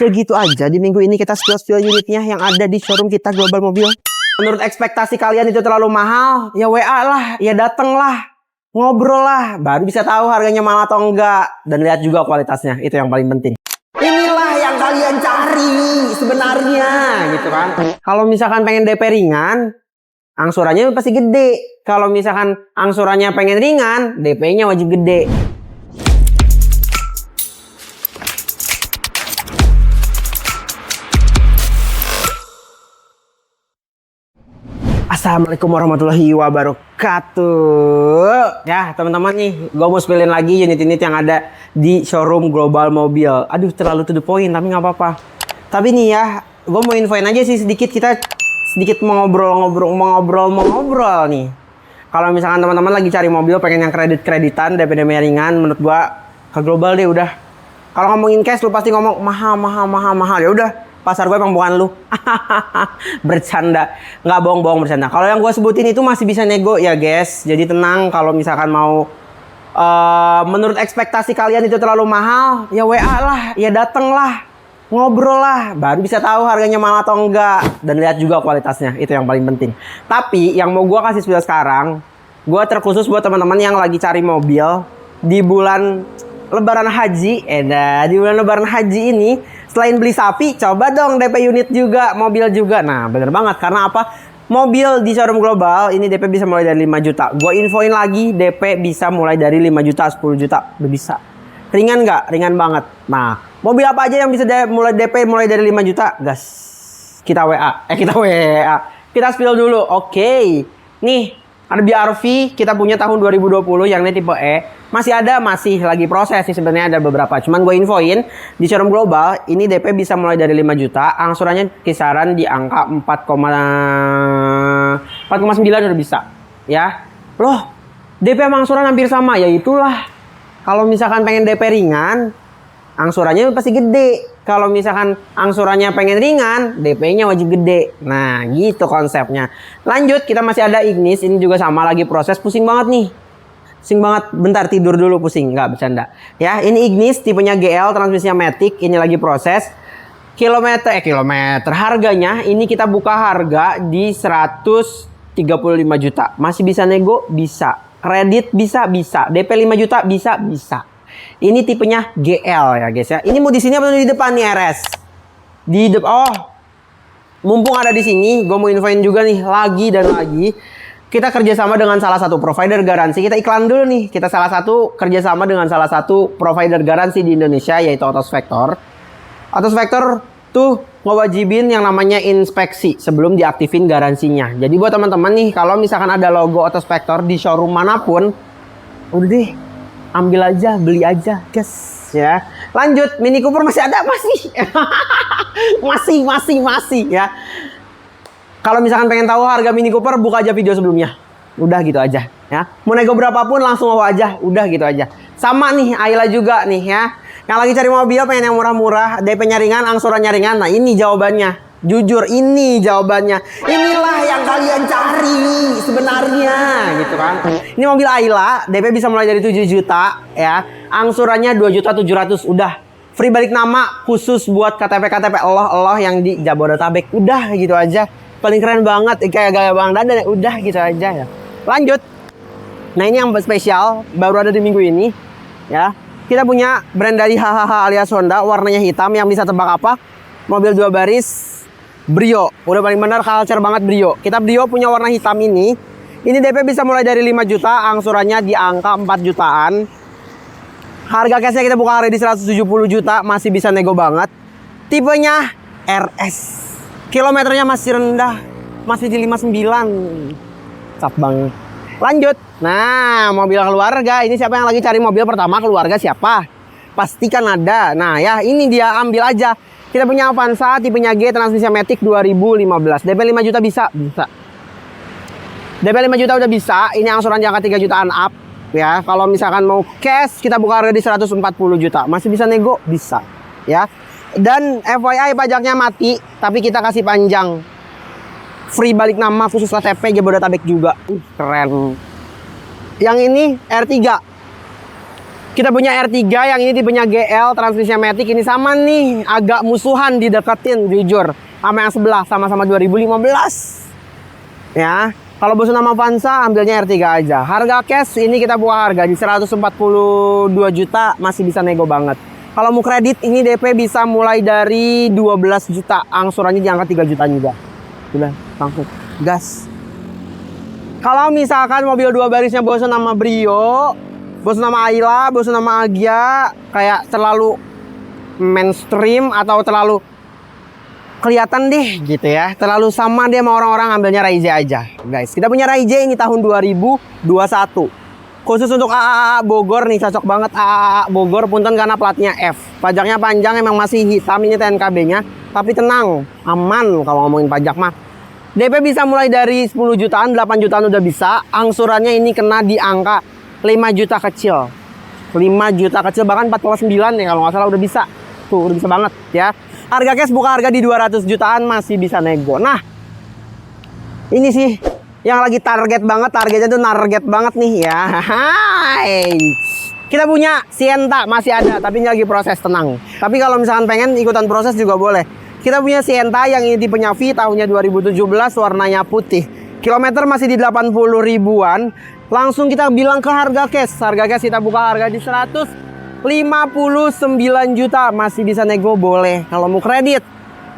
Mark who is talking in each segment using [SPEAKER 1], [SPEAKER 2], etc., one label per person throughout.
[SPEAKER 1] Segitu aja di minggu ini kita spill unitnya yang ada di showroom kita Global Mobil. Menurut ekspektasi kalian itu terlalu mahal, ya WA lah, ya dateng lah, ngobrol lah, baru bisa tahu harganya mahal atau enggak. Dan lihat juga kualitasnya, itu yang paling penting. Inilah yang kalian cari sebenarnya, gitu kan. Kalau misalkan pengen DP ringan, angsurannya pasti gede. Kalau misalkan angsurannya pengen ringan, DP-nya wajib gede. Assalamualaikum warahmatullahi wabarakatuh. Ya teman-teman nih, gue mau spillin lagi unit-unit yang ada di showroom Global Mobil. Aduh terlalu to the point tapi nggak apa-apa. Tapi nih ya, gue mau infoin aja sih sedikit, kita sedikit mengobrol nih. Kalau misalkan teman-teman lagi cari mobil pengen yang kredit-kreditan, DP-nya ringan, menurut gue ke Global deh udah. Kalau ngomongin cash lu pasti ngomong mahal. Ya udah. Pasar gue emang bukan lu. Bercanda. Nggak bohong bercanda. Kalau yang gue sebutin itu masih bisa nego ya guys. Jadi tenang kalau misalkan mau menurut ekspektasi kalian itu terlalu mahal, ya WA lah, ya dateng lah, ngobrol lah, baru bisa tahu harganya mahal atau enggak. Dan lihat juga kualitasnya, itu yang paling penting. Tapi yang mau gue kasih spill sekarang, gue terkhusus buat teman-teman yang lagi cari mobil di bulan Lebaran Haji. Di bulan Lebaran Haji ini, selain beli sapi, coba dong DP unit juga, mobil juga. Nah, bener banget. Karena apa? Mobil di showroom Global, ini DP bisa mulai dari 5 juta. Gue infoin lagi, DP bisa mulai dari 5 juta, 10 juta. Udah bisa. Ringan nggak? Ringan banget. Nah, mobil apa aja yang bisa mulai DP mulai dari 5 juta? Gas. Kita WA. Kita spill dulu. Oke. Nih, ada BRV, kita punya tahun 2020 yang ini tipe E. Masih lagi proses sih sebenarnya, ada beberapa. Cuman gue infoin, di showroom Global, ini DP bisa mulai dari 5 juta. Angsurannya kisaran di angka 4,9 udah bisa. Ya, loh, DP sama angsuran hampir sama. Ya itulah, kalau misalkan pengen DP ringan, angsurannya pasti gede. Kalau misalkan angsurannya pengen ringan, DP-nya wajib gede. Nah, gitu konsepnya. Lanjut, kita masih ada Ignis. Ini juga sama, lagi proses. Pusing banget nih. Pusing banget. Bentar, tidur dulu pusing. Nggak, bercanda. Ya, ini Ignis, tipenya GL, transmisinya Matic. Ini lagi proses. Kilometer. Harganya, ini kita buka harga di 135 juta. Masih bisa nego? Bisa. Kredit? Bisa. DP 5 juta? Bisa. Ini tipenya GL ya guys ya. Ini mau di sini apa di depan nih RS? Mumpung ada di sini, gue mau infoin juga nih lagi. Kita kerjasama dengan salah satu provider garansi. Kita iklan dulu nih. Kita kerjasama dengan salah satu provider garansi di Indonesia, yaitu Autosvector. Autosvector tuh ngewajibin yang namanya inspeksi sebelum diaktifin garansinya. Jadi buat teman-teman nih, kalau misalkan ada logo Autosvector di showroom manapun, udah deh, ambil aja, beli aja, guys ya. Lanjut, Mini Cooper masih ada, masih ya. Kalau misalkan pengen tahu harga Mini Cooper, buka aja video sebelumnya. Udah gitu aja ya. Mau nego berapapun langsung bawa aja, udah gitu aja. Sama nih Ayla juga nih ya. Yang lagi cari mobil pengen yang murah-murah, DP-nya ringan, angsurannya ringan. Nah, ini jawabannya. Jujur, ini jawabannya. Inilah yang kalian cari sebenarnya, gitu kan. Ini mobil Ayla, DP bisa mulai dari 7 juta ya. Angsurannya 2.700.000. Udah. Free balik nama khusus buat KTP Allah yang di Jabodetabek. Udah gitu aja. Paling keren banget, kayak gaya Bang Dadan ya. Udah gitu aja ya. Lanjut. Nah, ini yang spesial, baru ada di minggu ini ya. Kita punya brand dari HHH alias Honda, warnanya hitam. Yang bisa tebak apa? Mobil 2 baris Brio. Udah paling benar, culture banget Brio. Kita Brio punya warna hitam ini. Ini DP bisa mulai dari 5 juta, angsurannya di angka 4 jutaan. Harga cashnya kita buka hari di 170 juta, masih bisa nego banget. Tipenya RS. Kilometernya masih rendah, masih di 59. Cap banget. Lanjut. Nah, mobil keluarga. Ini siapa yang lagi cari mobil pertama keluarga siapa? Pastikan ada. Nah ya, ini dia, ambil aja. Kita punya Avanza tipenya G, transmisinya Matic 2015. DP 5 juta bisa. DP 5 juta udah bisa. Ini angsuran di angka 3 jutaan up ya. Kalau misalkan mau cash, kita buka harga di 140 juta. Masih bisa nego? Bisa ya. Dan FYI pajaknya mati, tapi kita kasih panjang. Free balik nama khusus KTP Jabodetabek juga. Keren. Yang ini R3. Kita punya R3 yang ini tipenya GL, transmisinya Matic. Ini sama nih, agak musuhan dideketin jujur. Sama yang sebelah, sama-sama 2015. Ya, kalau bosan sama Avanza, ambilnya R3 aja. Harga cash ini kita buka harga di 142 juta, masih bisa nego banget. Kalau mau kredit, ini DP bisa mulai dari 12 juta. Angsurannya di angka 3 juta juga. Udah, langsung gas. Kalau misalkan mobil 2 barisnya bosan sama Brio, bosan sama Ayla, bosan sama Agia, kayak terlalu mainstream atau terlalu kelihatan deh gitu ya, terlalu sama dia sama orang-orang, ambilnya Raize aja guys. Kita punya Raize ini tahun 2021 khusus untuk AAA Bogor nih, cocok banget AAA Bogor. Punten karena platnya F, pajaknya panjang, emang masih hitam ini TNKB nya, tapi tenang, aman kalau ngomongin pajak mah. DP bisa mulai dari 10 jutaan, 8 jutaan udah bisa. Angsurannya ini kena di angka 5 juta kecil, 5 juta kecil, bahkan 49 nih kalau nggak salah udah bisa. Tuh, udah bisa banget ya. Harga cash buka harga di 200 jutaan, masih bisa nego. Nah, ini sih yang lagi target banget, targetnya tuh target banget nih ya. Hai. Kita punya Sienta, masih ada, tapi ini lagi proses, tenang. Tapi kalau misalkan pengen ikutan proses juga boleh. Kita punya Sienta yang ini tipenya V, tahunnya 2017, warnanya putih. Kilometer masih di 80 ribuan. Langsung kita bilang ke harga cash. Harga cash kita buka harga di 159 juta, masih bisa nego boleh. Kalau mau kredit,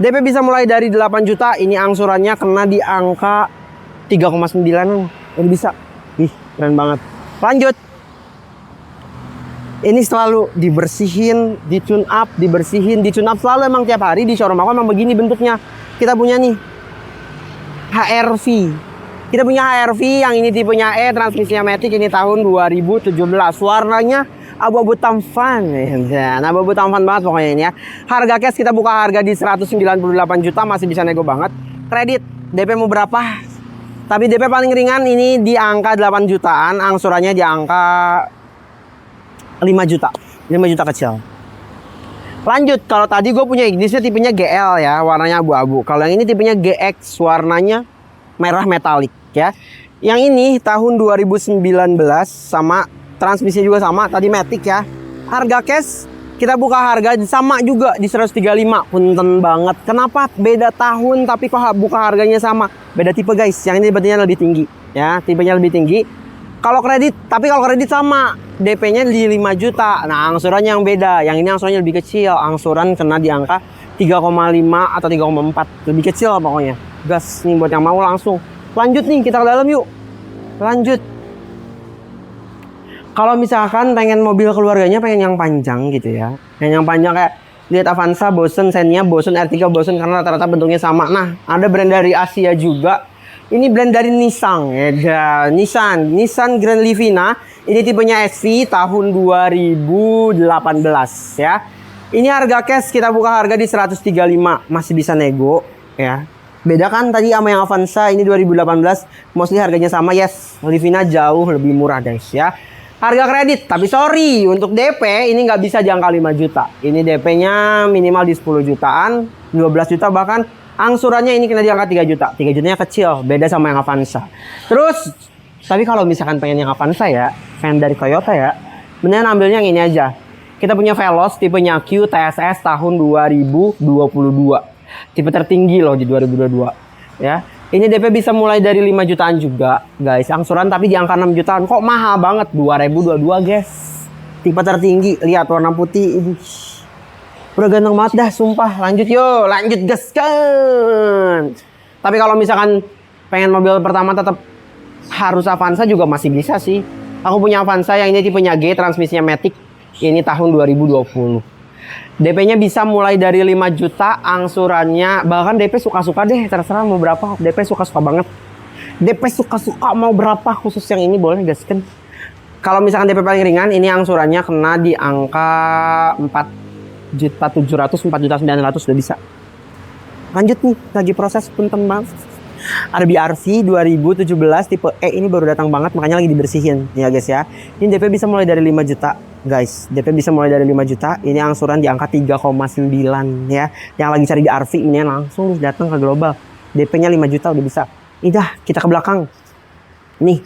[SPEAKER 1] DP bisa mulai dari 8 juta. Ini angsurannya kena di angka 3,9. Ini bisa. Ih, keren banget. Lanjut. Ini selalu dibersihin, di tune up, dibersihin, di tune up selalu, emang tiap hari di showroom aku emang begini bentuknya. Kita punya nih HR-V. Kita punya HR-V yang ini tipenya E, transmisinya Matic, ini tahun 2017. Warnanya abu-abu tampan. Nah, abu-abu tampan banget pokoknya ini ya. Harga cash kita buka harga di 198 juta, masih bisa nego banget. Kredit, DP mau berapa? Tapi DP paling ringan ini di angka 8 jutaan, angsurannya di angka 5 juta. 5 juta kecil. Lanjut, kalau tadi gue punya Ignisnya tipenya GL ya, warnanya abu-abu. Kalau yang ini tipenya GX, warnanya merah metalik ya. Yang ini tahun 2019, sama transmisi juga sama, tadi Matic ya. Harga cash kita buka harga sama juga di 135. Punten banget. Kenapa beda tahun tapi kok buka harganya sama? Beda tipe guys. Yang ini berarti lebih tinggi ya, tipenya lebih tinggi. Kalau kredit, tapi kalau kredit sama, DP-nya di 5 juta. Nah, angsurannya yang beda. Yang ini angsurannya lebih kecil. Angsuran kena di angka 3,5 atau 3,4. Lebih kecil pokoknya. Gas nih buat yang mau langsung. Lanjut nih, kita ke dalam yuk. Lanjut. Kalau misalkan pengen mobil keluarganya, pengen yang panjang gitu ya. Yang panjang kayak lihat Avanza bosen, Xenia bosen, R3 bosen karena rata-rata bentuknya sama. Nah, ada brand dari Asia juga. Ini brand dari Nissan ya, Nissan Grand Livina. Ini tipenya SV tahun 2018 ya. Ini harga cash kita buka harga di 135, masih bisa nego ya. Beda kan tadi sama yang Avanza, ini 2018, mostly harganya sama. Yes, Livina jauh lebih murah guys ya. Harga kredit, tapi sorry untuk DP ini nggak bisa di angka 5 juta. Ini DP-nya minimal di 10 jutaan, 12 juta bahkan. Angsurannya ini kena di angka 3 juta. 3 jutanya kecil, beda sama yang Avanza. Terus, tapi kalau misalkan pengen yang Avanza ya, fan dari Toyota ya, mendingan ambilnya yang ini aja. Kita punya Veloz tipenya Q TSS tahun 2022. Tipe tertinggi loh di 2022 ya. Ini DP bisa mulai dari 5 jutaan juga guys. Angsuran tapi di angka 6 jutaan. Kok mahal banget? 2022 guys. Tipe tertinggi, lihat warna putih ini. Udah ganteng banget dah, sumpah. Lanjut yuk, lanjut gaskan. Tapi kalau misalkan pengen mobil pertama tetap harus Avanza juga masih bisa sih. Aku punya Avanza yang ini tipenya G, transmisinya Matic. Ini tahun 2020. DP-nya bisa mulai dari 5 juta, angsurannya bahkan DP suka-suka deh, terserah mau berapa. DP suka-suka banget. DP suka-suka mau berapa, khusus yang ini boleh gaskan. Kalau misalkan DP paling ringan, ini angsurannya kena di angka 4.700, 4.900 udah bisa. Lanjut nih, lagi proses punten banget. Ada BRV 2017 tipe E, ini baru datang banget, makanya lagi dibersihin ya guys ya. Ini DP bisa mulai dari 5 juta guys. DP bisa mulai dari 5 juta. Ini angsuran di angka 3,9 ya. Yang lagi cari BRV ini langsung datang ke Global. DP-nya 5 juta udah bisa. Ini dah, kita ke belakang. Nih.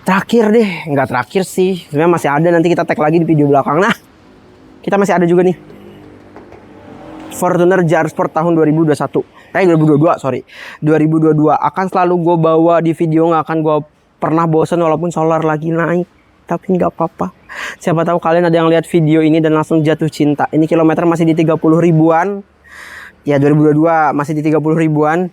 [SPEAKER 1] terakhir deh, nggak terakhir sih, sebenarnya masih ada, nanti kita tag lagi di video belakang. Nah, kita masih ada juga nih Fortuner JR Sport tahun 2022 sorry 2022 akan selalu gue bawa di video, nggak akan gue pernah bosan walaupun solar lagi naik, tapi nggak apa-apa. Siapa tahu kalian ada yang lihat video ini dan langsung jatuh cinta. Ini kilometer masih di 30 ribuan ya, 2022 masih di 30 ribuan.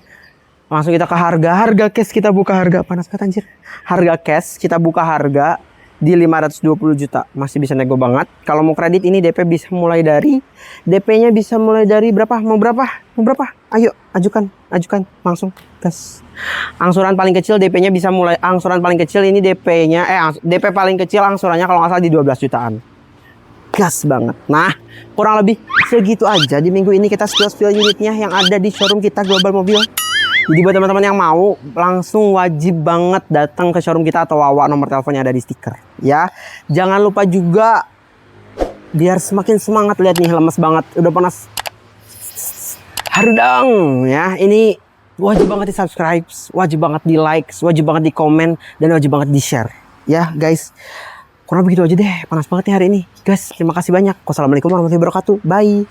[SPEAKER 1] Langsung kita ke harga cash, kita buka harga, panas banget anjir. Harga cash kita buka harga di 520 juta. Masih bisa nego banget. Kalau mau kredit ini DP bisa mulai dari DP-nya bisa mulai dari berapa? Mau berapa? Ayo, ajukan langsung gas. Angsuran paling kecil DP-nya bisa mulai, angsuran paling kecil ini DP-nya DP paling kecil angsurannya kalau nggak salah di 12 jutaan. Gas banget. Nah, kurang lebih segitu aja di minggu ini kita spill unitnya yang ada di showroom kita Global Mobil. Jadi buat teman-teman yang mau, langsung wajib banget datang ke showroom kita atau Wawa, nomor teleponnya ada di stiker ya. Jangan lupa juga biar semakin semangat, lihat nih lemes banget, udah panas harudang ya. Ini wajib banget di subscribe, wajib banget di like, wajib banget di komen, dan wajib banget di share ya guys. Kurang begitu aja deh, panas banget nih hari ini guys. Terima kasih banyak. Wassalamualaikum warahmatullahi wabarakatuh. Bye.